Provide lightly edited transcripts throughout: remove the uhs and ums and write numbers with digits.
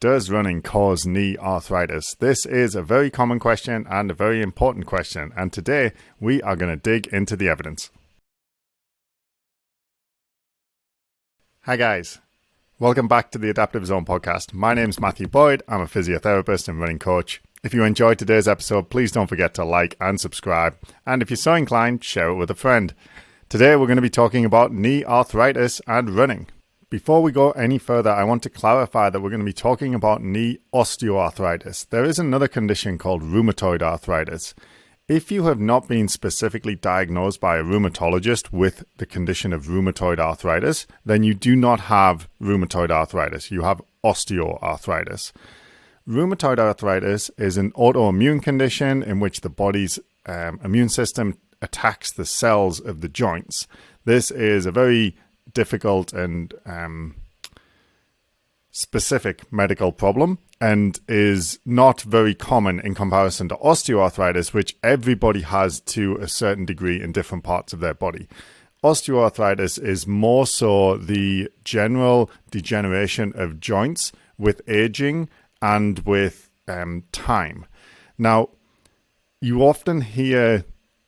does running cause knee arthritis? This is a very common question and a very important question, and today we are going to dig into the evidence. Hi guys, welcome back to the Adaptive Zone podcast. My name is Matthew Boyd. I'm a physiotherapist and running coach. If you enjoyed today's episode, please don't forget to like and subscribe, and if you're so inclined, share it with a friend. Today we're going to be talking about knee arthritis and running. Before we go any further, I want to clarify that we're going to be talking about knee osteoarthritis. There is another condition called rheumatoid arthritis. If you have not been specifically diagnosed by a rheumatologist with the condition of rheumatoid arthritis, then you do not have rheumatoid arthritis. You have osteoarthritis. Rheumatoid arthritis is an autoimmune condition in which the body's immune system attacks the cells of the joints. This is a very difficult and specific medical problem and is not very common in comparison to osteoarthritis, which everybody has to a certain degree in different parts of their body. Osteoarthritis is more so the general degeneration of joints with aging and with time. Now, you often hear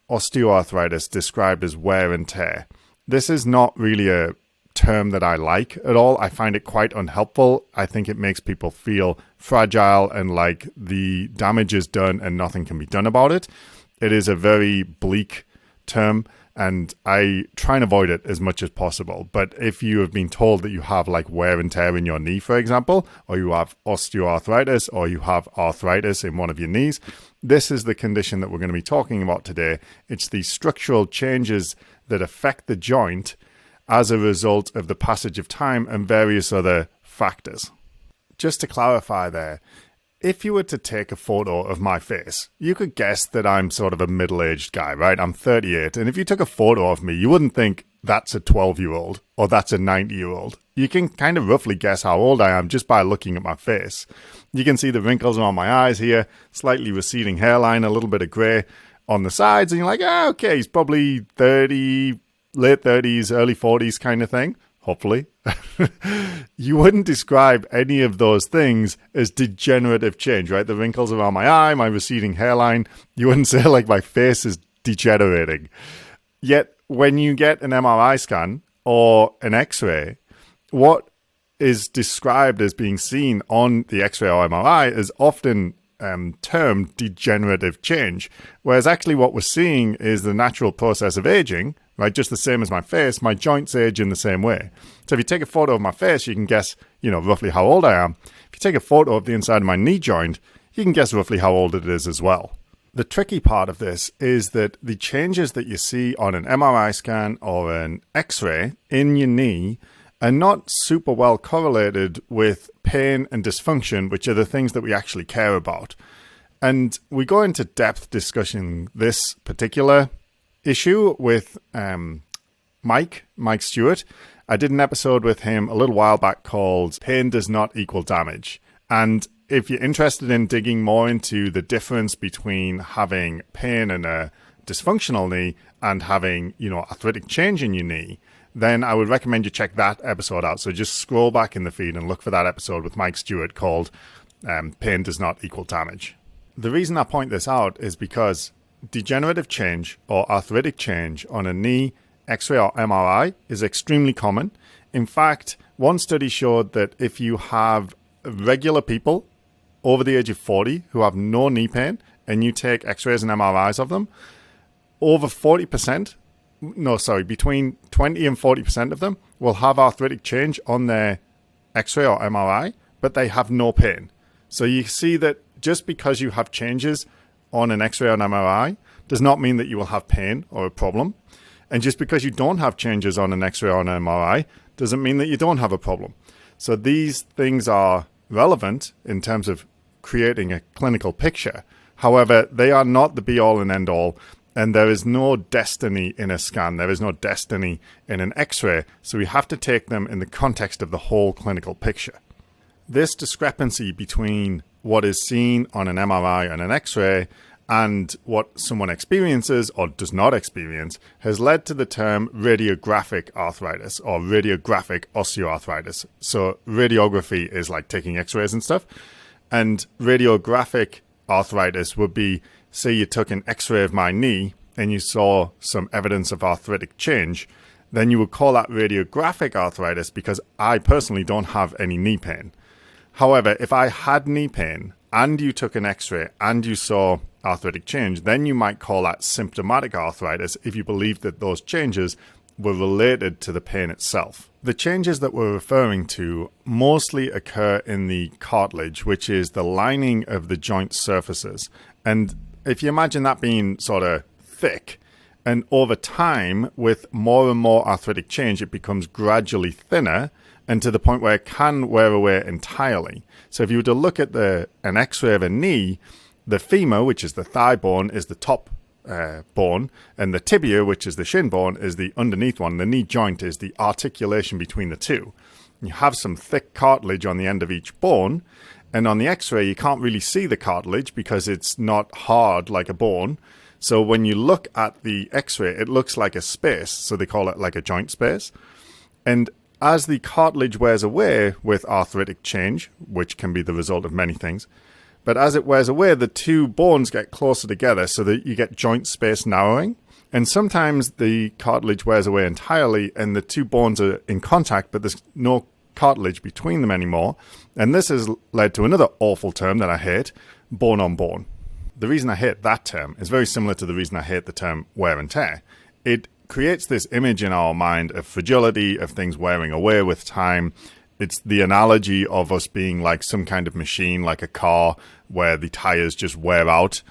osteoarthritis described as wear and tear. This is not really a term that I like at all. I find it quite unhelpful. I think it makes people feel fragile and like the damage is done and nothing can be done about it. It is a very bleak term and I try and avoid it as much as possible. But if you have been told that you have like wear and tear in your knee, for example, or you have osteoarthritis or you have arthritis in one of your knees, this is the condition that we're going to be talking about today. It's the structural changes that affect the joint as a result of the passage of time and various other factors. Just to clarify there, if you were to take a photo of my face, you could guess that I'm sort of a middle-aged guy, right? I'm 38, and if you took a photo of me, you wouldn't think that's a 12-year-old or that's a 90-year-old. You can kind of roughly guess how old I am just by looking at my face. You can see the wrinkles around my eyes here, slightly receding hairline, a little bit of grey on the sides, and you're like, okay, he's probably 30, late 30s, early 40s kind of thing, hopefully. You wouldn't describe any of those things as degenerative change, right? The wrinkles around my eye, my receding hairline, you wouldn't say like my face is degenerating. Yet when you get an MRI scan or an X-ray, what is described as being seen on the X-ray or MRI is often termed degenerative change, whereas actually what we're seeing is the natural process of aging, right? Just the same as my face, my joints age in the same way. So if you take a photo of my face, you can guess, roughly how old I am. If you take a photo of the inside of my knee joint, you can guess roughly how old it is as well. The tricky part of this is that the changes that you see on an MRI scan or an X-ray in your knee are not super well correlated with pain and dysfunction, which are the things that we actually care about. And we go into depth discussing this particular issue with Mike Stewart. I did an episode with him a little while back called Pain Does Not Equal Damage. And if you're interested in digging more into the difference between having pain in a dysfunctional knee and having, arthritic change in your knee, then I would recommend you check that episode out. So just scroll back in the feed and look for that episode with Mike Stewart called Pain Does Not Equal Damage. The reason I point this out is because degenerative change or arthritic change on a knee, X-ray or MRI is extremely common. In fact, one study showed that if you have regular people over the age of 40 who have no knee pain and you take X-rays and MRIs of them, between 20 and 40% of them will have arthritic change on their X-ray or MRI, but they have no pain. So you see that just because you have changes on an X-ray or an MRI does not mean that you will have pain or a problem. And just because you don't have changes on an X-ray or an MRI doesn't mean that you don't have a problem. So these things are relevant in terms of creating a clinical picture. However, they are not the be-all and end-all. And there is no destiny in a scan. There is no destiny in an X-ray. So we have to take them in the context of the whole clinical picture. This discrepancy between what is seen on an MRI and an X-ray and what someone experiences or does not experience has led to the term radiographic arthritis or radiographic osteoarthritis. So radiography is like taking x-rays and stuff. And radiographic arthritis would be, say you took an x-ray of my knee and you saw some evidence of arthritic change, then you would call that radiographic arthritis because I personally don't have any knee pain. However, if I had knee pain and you took an x-ray and you saw arthritic change, then you might call that symptomatic arthritis if you believe that those changes were related to the pain itself. The changes that we're referring to mostly occur in the cartilage, which is the lining of the joint surfaces. And if you imagine that being sort of thick, and over time, with more and more arthritic change, it becomes gradually thinner and to the point where it can wear away entirely. So if you were to look at an x-ray of a knee, the femur, which is the thigh bone, is the top bone, and the tibia, which is the shin bone, is the underneath one. The knee joint is the articulation between the two. You have some thick cartilage on the end of each bone, and on the x-ray you can't really see the cartilage because it's not hard like a bone. So when you look at the x-ray, it looks like a space, so they call it like a joint space. And as the cartilage wears away with arthritic change, which can be the result of many things, but as it wears away, the two bones get closer together so that you get joint space narrowing. And sometimes the cartilage wears away entirely and the two bones are in contact, but there's no cartilage between them anymore. And this has led to another awful term that I hate, bone on bone. The reason I hate that term is very similar to the reason I hate the term wear and tear. It creates this image in our mind of fragility, of things wearing away with time. It's the analogy of us being like some kind of machine, like a car, where the tires just wear out.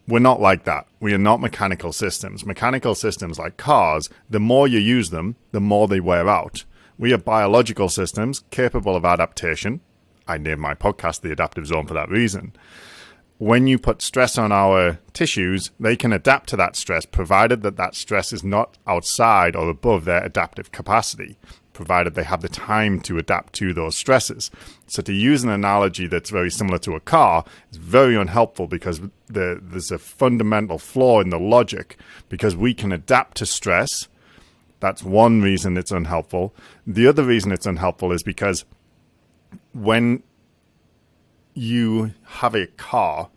We're not like that. We are not mechanical systems. Mechanical systems, like cars, the more you use them, the more they wear out. We are biological systems capable of adaptation. I named my podcast The Adaptive Zone for that reason. When you put stress on our tissues, they can adapt to that stress, provided that that stress is not outside or above their adaptive capacity, provided they have the time to adapt to those stresses. So to use an analogy that's very similar to a car is very unhelpful because there's a fundamental flaw in the logic, because we can adapt to stress. That's one reason it's unhelpful. The other reason it's unhelpful is because when you have a car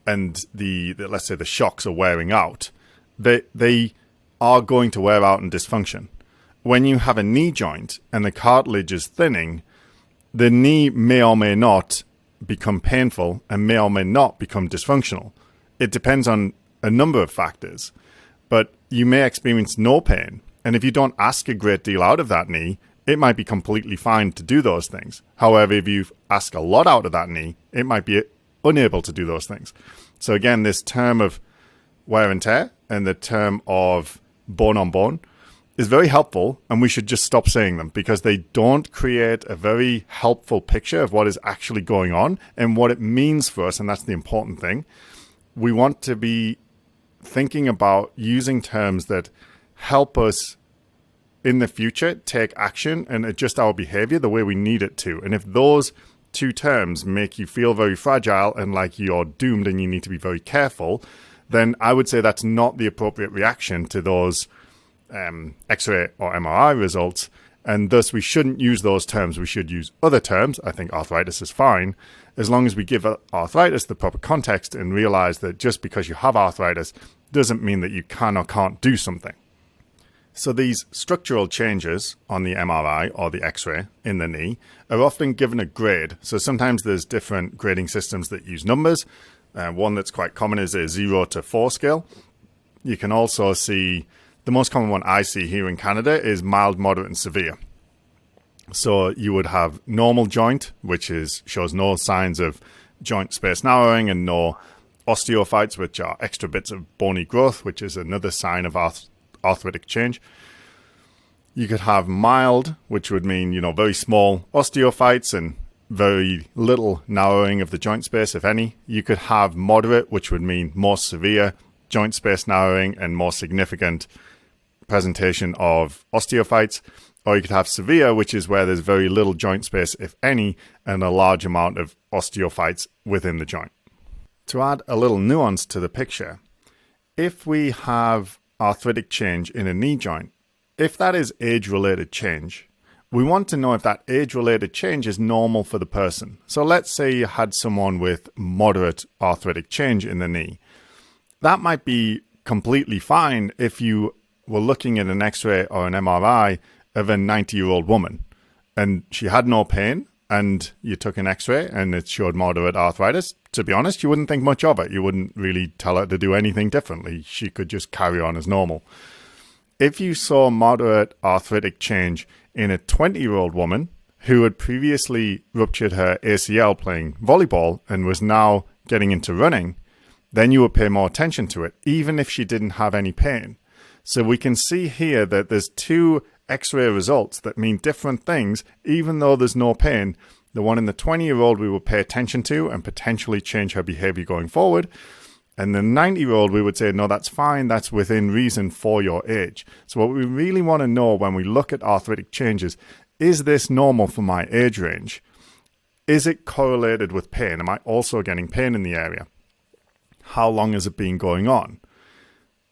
and let's say the shocks are wearing out, they are going to wear out and dysfunction. When you have a knee joint and the cartilage is thinning, the knee may or may not become painful and may or may not become dysfunctional. It depends on a number of factors, but you may experience no pain. And if you don't ask a great deal out of that knee, it might be completely fine to do those things. However, if you ask a lot out of that knee, it might be unable to do those things. So again, this term of wear and tear and the term of bone on bone is very helpful, and we should just stop saying them because they don't create a very helpful picture of what is actually going on and what it means for us, and that's the important thing. We want to be thinking about using terms that help us in the future take action and adjust our behavior the way we need it to. And if those two terms make you feel very fragile and like you're doomed and you need to be very careful, then I would say that's not the appropriate reaction to those X-ray or MRI results, and thus we shouldn't use those terms. We should use other terms. I think arthritis is fine, as long as we give arthritis the proper context and realize that just because you have arthritis doesn't mean that you can or can't do something. So these structural changes on the MRI or the X-ray in the knee are often given a grade. So sometimes there's different grading systems that use numbers. One that's quite common is a 0 to 4 scale. You can also see, the most common one I see here in Canada is mild, moderate, and severe. So you would have normal joint, which shows no signs of joint space narrowing, and no osteophytes, which are extra bits of bony growth, which is another sign of arthritic change. You could have mild, which would mean, very small osteophytes and very little narrowing of the joint space, if any. You could have moderate, which would mean more severe joint space narrowing and more significant presentation of osteophytes. Or you could have severe, which is where there's very little joint space, if any, and a large amount of osteophytes within the joint. To add a little nuance to the picture, if we have arthritic change in a knee joint, if that is age-related change, we want to know if that age-related change is normal for the person. So let's say you had someone with moderate arthritic change in the knee. That might be completely fine if you were looking at an X-ray or an MRI of a 90-year-old woman and she had no pain and you took an X-ray and it showed moderate arthritis. To be honest, you wouldn't think much of it. You wouldn't really tell her to do anything differently. She could just carry on as normal. If you saw moderate arthritic change in a 20-year-old woman who had previously ruptured her ACL playing volleyball and was now getting into running, then you would pay more attention to it, even if she didn't have any pain. So we can see here that there's two X-ray results that mean different things, even though there's no pain. The one in the 20-year-old we would pay attention to and potentially change her behavior going forward. And the 90-year-old, we would say, no, that's fine. That's within reason for your age. So what we really want to know when we look at arthritic changes, is this normal for my age range? Is it correlated with pain? Am I also getting pain in the area? How long has it been going on?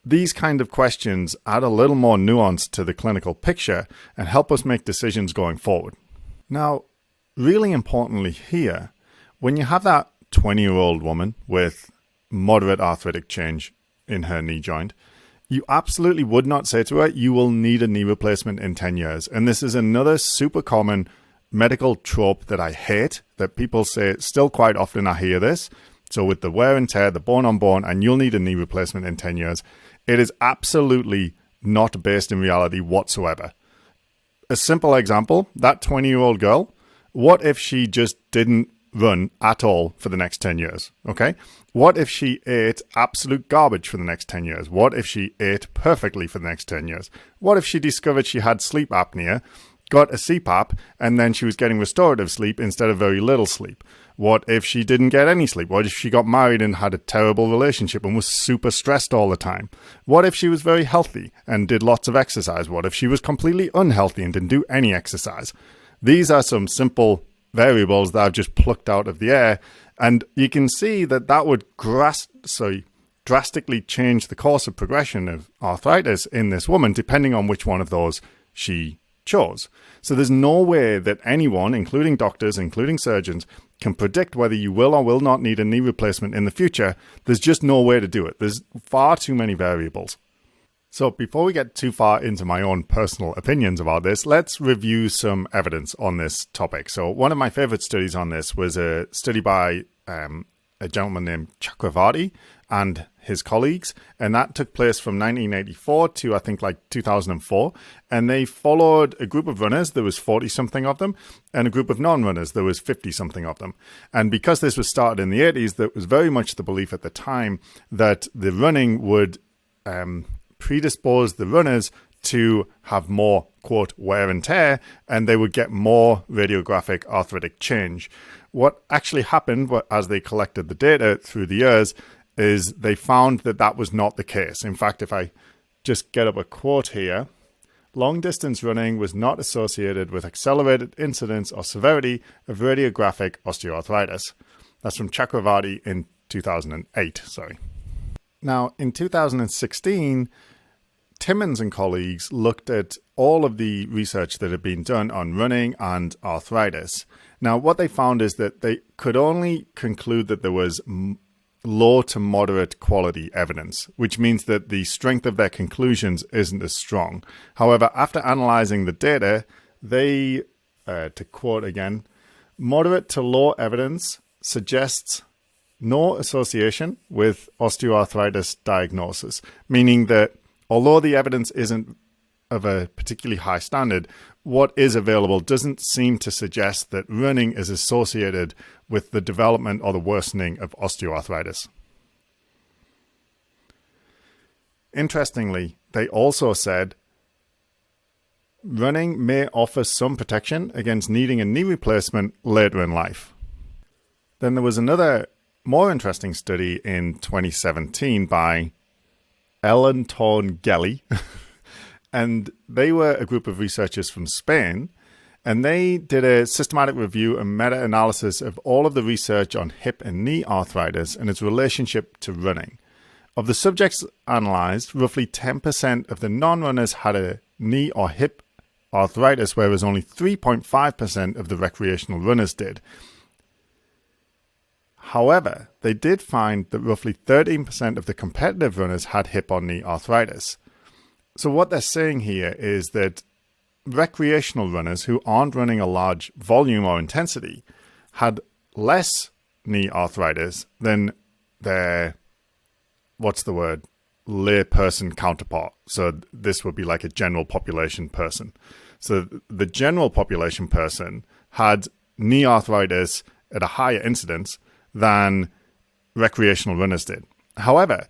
These kind of questions add a little more nuance to the clinical picture and help us make decisions going forward. Now, really importantly here, when you have that 20-year-old woman with moderate arthritic change in her knee joint, you absolutely would not say to her, you will need a knee replacement in 10 years. And this is another super common medical trope that I hate, that people say still quite often. I hear this. So with the wear and tear, the bone on bone, and you'll need a knee replacement in 10 years. It is absolutely not based in reality whatsoever. A simple example, that 20-year-old girl, what if she just didn't run at all for the next 10 years? Okay. What if she ate absolute garbage for the next 10 years? What if she ate perfectly for the next 10 years? What if she discovered she had sleep apnea, got a CPAP, and then she was getting restorative sleep instead of very little sleep? What if she didn't get any sleep? What if she got married and had a terrible relationship and was super stressed all the time? What if she was very healthy and did lots of exercise? What if she was completely unhealthy and didn't do any exercise? These are some simple variables that I've just plucked out of the air, and you can see that that would drastically change the course of progression of arthritis in this woman, depending on which one of those she chose. So there's no way that anyone, including doctors, including surgeons, can predict whether you will or will not need a knee replacement in the future. There's just no way to do it. There's far too many variables. So before we get too far into my own personal opinions about this, let's review some evidence on this topic. So one of my favorite studies on this was a study by a gentleman named Chakravarti and his colleagues, and that took place from 1984 to I think like 2004, and they followed a group of runners. There was 40 something of them, and a group of non-runners. There was 50 something of them. And because this was started in the 80s, that was very much the belief at the time that the running would predispose the runners to have more, quote, wear and tear, and they would get more radiographic arthritic change. What actually happened as they collected the data through the years is they found that that was not the case. In fact, if I just get up a quote here, long distance running was not associated with accelerated incidence or severity of radiographic osteoarthritis. That's from Chakravarti in 2008, Now, in 2016, Timmons and colleagues looked at all of the research that had been done on running and arthritis. Now, what they found is that they could only conclude that there was low to moderate quality evidence, which means that the strength of their conclusions isn't as strong. However, after analyzing the data, they, to quote again, moderate to low evidence suggests no association with osteoarthritis diagnosis, meaning that although the evidence isn't of a particularly high standard, what is available doesn't seem to suggest that running is associated with the development or the worsening of osteoarthritis. Interestingly, they also said running may offer some protection against needing a knee replacement later in life. Then there was another more interesting study in 2017 by Ellen Torn Gelly, and they were a group of researchers from Spain, And they did a systematic review and meta-analysis of all of the research on hip and knee arthritis and its relationship to running. Of the subjects analyzed, roughly 10% of the non-runners had a knee or hip arthritis, whereas only 3.5% of the recreational runners did. However, they did find that roughly 13% of the competitive runners had hip or knee arthritis. So what they're saying here is that recreational runners who aren't running a large volume or intensity had less knee arthritis than their, lay person counterpart. So this would be like a general population person. So the general population person had knee arthritis at a higher incidence than recreational runners did. However,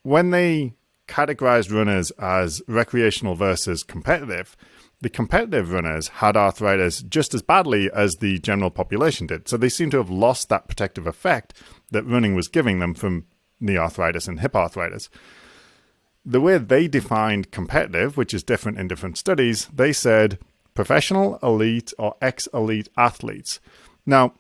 when they categorized runners as recreational versus competitive, the competitive runners had arthritis just as badly as the general population did. So they seem to have lost that protective effect that running was giving them from knee arthritis and hip arthritis. The way they defined competitive, which is different in different studies, they said professional, elite, or ex-elite athletes. Now,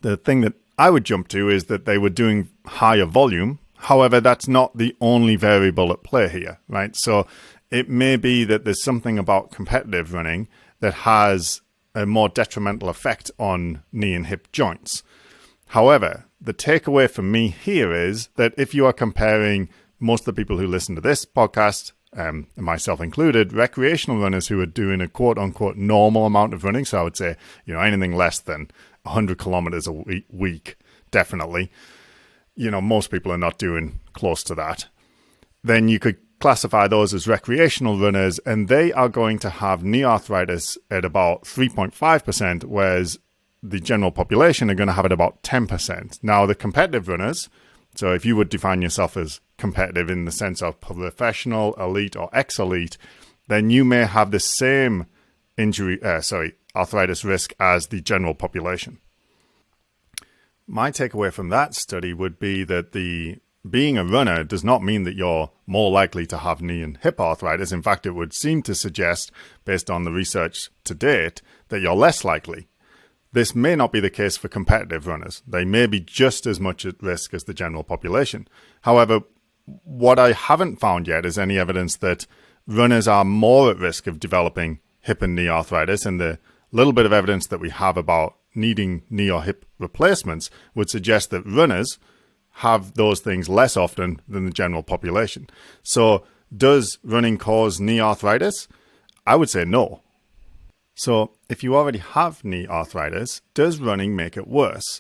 the thing that I would jump to is that they were doing higher volume. However, that's not the only variable at play here, right? So it may be that there's something about competitive running that has a more detrimental effect on knee and hip joints. However, the takeaway for me here is that if you are comparing most of the people who listen to this podcast, and myself included, recreational runners who are doing a quote-unquote normal amount of running, so I would say, anything less than 100 kilometers a week, definitely. Most people are not doing close to that. Then you could classify those as recreational runners, and they are going to have knee arthritis at about 3.5%, whereas the general population are going to have it about 10%. Now, the competitive runners, so if you would define yourself as competitive in the sense of professional, elite, or ex-elite, then you may have the same arthritis risk as the general population. My takeaway from that study would be that being a runner does not mean that you're more likely to have knee and hip arthritis. In fact, it would seem to suggest, based on the research to date, that you're less likely. This may not be the case for competitive runners. They may be just as much at risk as the general population. However, what I haven't found yet is any evidence that runners are more at risk of developing hip and knee arthritis, and the little bit of evidence that we have about needing knee or hip replacements would suggest that runners have those things less often than the general population. So does running cause knee arthritis? I would say no. So if you already have knee arthritis, does running make it worse?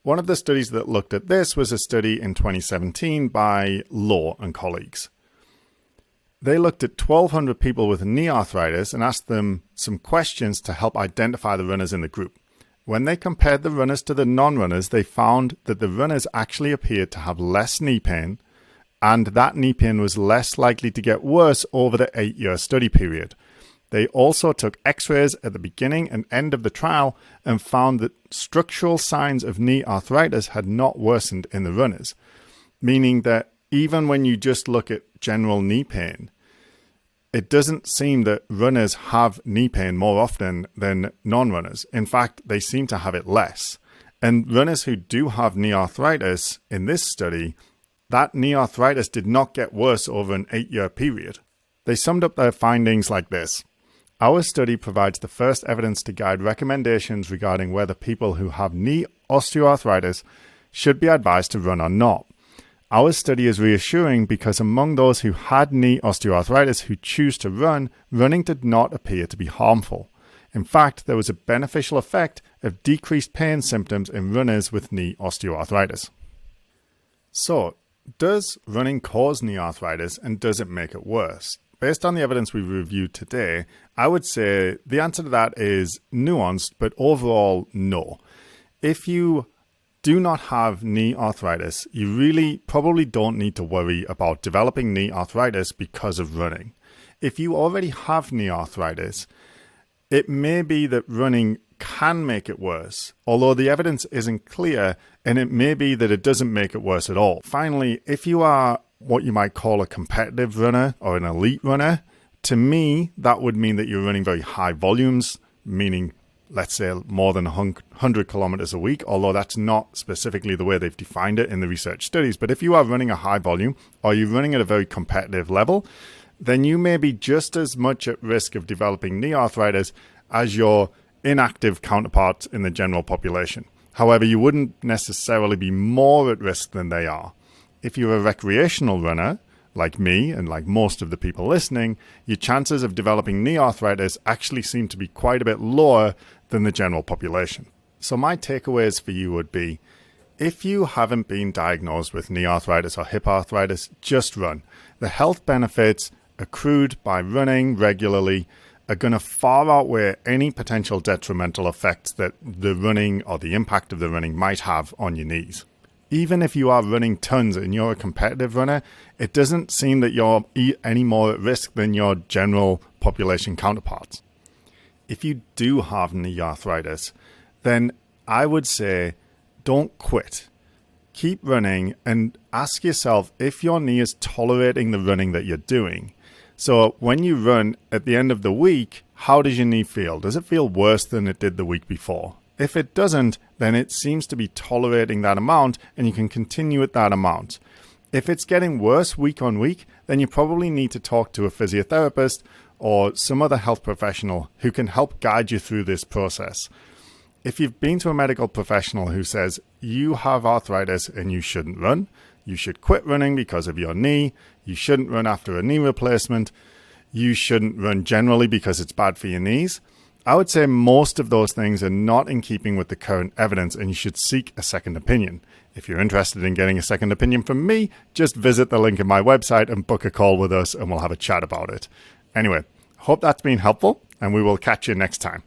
One of the studies that looked at this was a study in 2017 by Lowe and colleagues. They looked at 1,200 people with knee arthritis and asked them some questions to help identify the runners in the group. When they compared the runners to the non-runners, they found that the runners actually appeared to have less knee pain, and that knee pain was less likely to get worse over the 8-year study period. They also took x-rays at the beginning and end of the trial and found that structural signs of knee arthritis had not worsened in the runners, meaning that even when you just look at general knee pain, it doesn't seem that runners have knee pain more often than non-runners. In fact, they seem to have it less. And runners who do have knee arthritis in this study, that knee arthritis did not get worse over an 8-year period. They summed up their findings like this. Our study provides the first evidence to guide recommendations regarding whether people who have knee osteoarthritis should be advised to run or not. Our study is reassuring because among those who had knee osteoarthritis who choose to run, running did not appear to be harmful. In fact, there was a beneficial effect of decreased pain symptoms in runners with knee osteoarthritis. So, does running cause knee arthritis, and does it make it worse? Based on the evidence we've reviewed today, I would say the answer to that is nuanced, but overall, no. If you do not have knee arthritis, you really probably don't need to worry about developing knee arthritis because of running. If you already have knee arthritis, it may be that running can make it worse, although the evidence isn't clear, and it may be that it doesn't make it worse at all. Finally, if you are what you might call a competitive runner or an elite runner, to me, that would mean that you're running very high volumes, meaning let's say more than 100 kilometers a week, although that's not specifically the way they've defined it in the research studies. But if you are running a high volume or you're running at a very competitive level, then you may be just as much at risk of developing knee arthritis as your inactive counterparts in the general population. However, you wouldn't necessarily be more at risk than they are. If you're a recreational runner, like me and like most of the people listening, your chances of developing knee arthritis actually seem to be quite a bit lower than the general population. So my takeaways for you would be, if you haven't been diagnosed with knee arthritis or hip arthritis, just run. The health benefits accrued by running regularly are going to far outweigh any potential detrimental effects that the running or the impact of the running might have on your knees. Even if you are running tons and you're a competitive runner, it doesn't seem that you're any more at risk than your general population counterparts. If you do have knee arthritis, then I would say don't quit. Keep running and ask yourself if your knee is tolerating the running that you're doing. So when you run at the end of the week, how does your knee feel? Does it feel worse than it did the week before? If it doesn't, then it seems to be tolerating that amount and you can continue at that amount. If it's getting worse week on week, then you probably need to talk to a physiotherapist or some other health professional who can help guide you through this process. If you've been to a medical professional who says you have arthritis and you shouldn't run, you should quit running because of your knee, you shouldn't run after a knee replacement, you shouldn't run generally because it's bad for your knees, I would say most of those things are not in keeping with the current evidence and you should seek a second opinion. If you're interested in getting a second opinion from me, just visit the link in my website and book a call with us and we'll have a chat about it. Anyway, hope that's been helpful and we will catch you next time.